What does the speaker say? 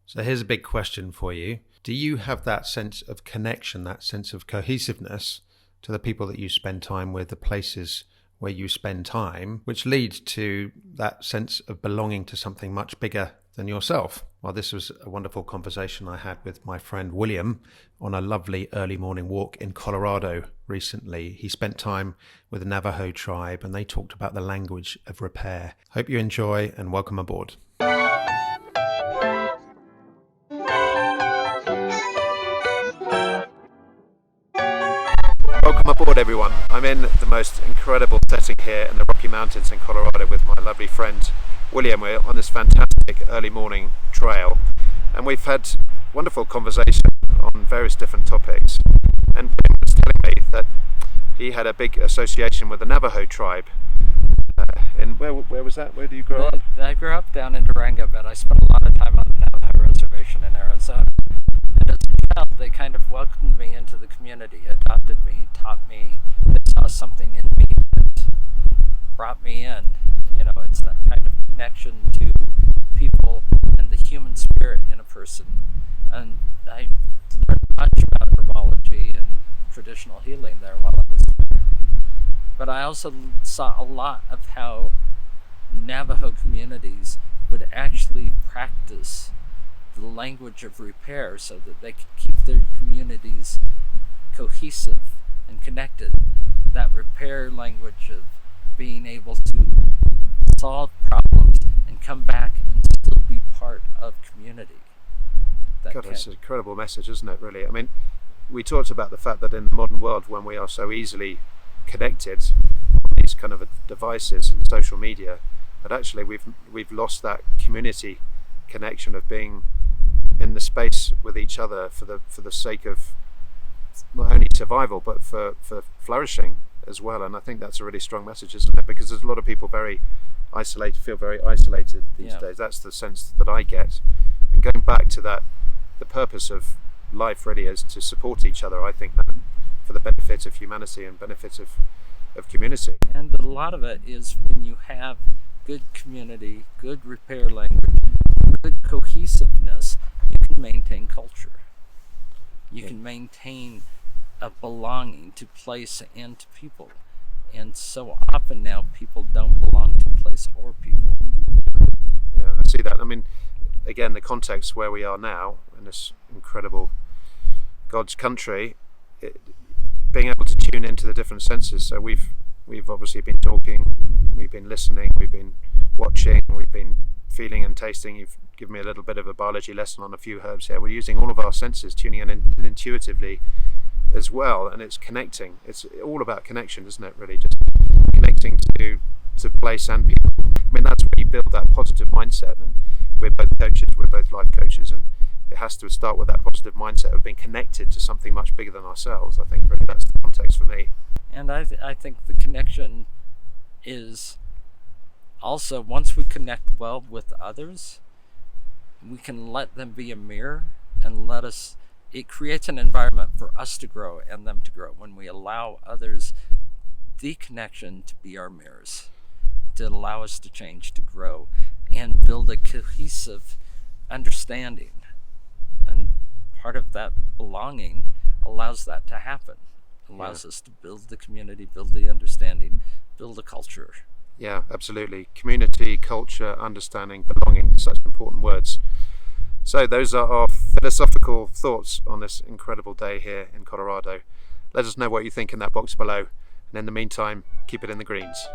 So here's a big question for you. Do you have that sense of connection, that sense of cohesiveness to the people that you spend time with, the places where you spend time, which leads to that sense of belonging to something much bigger than yourself? Well, this was a wonderful conversation I had with my friend William on a lovely early morning walk in Colorado recently. He spent time with the Navaho tribe and they talked about the language of repair. Hope you enjoy and welcome aboard. Welcome aboard, everyone. I'm in the most incredible setting here in the Rocky Mountains in Colorado with my lovely friend William. We're on this fantastic early morning trail and we've had wonderful conversation on various different topics, and William was telling me that he had a big association with the Navajo tribe. And where was that? Where do you grow up? I grew up down in Durango, but I spent a lot of time on the Navajo reservation in Arizona. And as a child, they kind of welcomed me into the community, adopted me, taught me. They saw something in me that brought me in. You know, it's that kind of connection to people and the human spirit in a person. And I learned much about herbology and traditional healing there while I was there. But I also saw a lot of how Navajo communities would actually practice the language of repair so that they could keep their communities cohesive and connected. That repair language of being able to solve problems and come back and still be part of community. God, that's an incredible message, isn't it, really? I mean, we talked about the fact that in the modern world, when we are so easily connected on these kind of devices and social media, that actually we've lost that community connection of being in the space with each other for the sake of not only survival but for flourishing as well. And I think that's a really strong message, isn't it? Because there's a lot of people very isolated, feel very isolated these days. That's the sense that I get. And going back to that, the purpose of life really is to support each other. I think that for the benefit of humanity and benefit of community. And a lot of it is when you have good community, good repair language, good cohesiveness, you can maintain culture. You can maintain a belonging to place and to people. And so often now people don't belong to place or people. Yeah, I see that. I mean, again, the context where we are now in this incredible God's country, being able to tune into the different senses. So we've obviously been talking, we've been listening, we've been watching, we've been feeling and tasting. You've given me a little bit of a biology lesson on a few herbs here. We're using all of our senses, tuning in intuitively as well, and it's connecting. It's all about connection, isn't it, really? Just connecting to place and people. I mean, that's where you build that positive mindset, and we're both coaches, we're both life coaches, and it has to start with that positive mindset of being connected to something much bigger than ourselves. I think really that's the context for me. And I think the connection is also, once we connect well with others, we can let them be a mirror and it creates an environment for us to grow and them to grow when we allow others the connection to be our mirrors, to allow us to change, to grow, and build a cohesive understanding. And part of that belonging allows that to happen. Allows us to build the community, build the understanding, build a culture. Yeah, absolutely. Community, culture, understanding, belonging, such important words. So those are our philosophical thoughts on this incredible day here in Colorado. Let us know what you think in that box below. And in the meantime, keep it in the greens.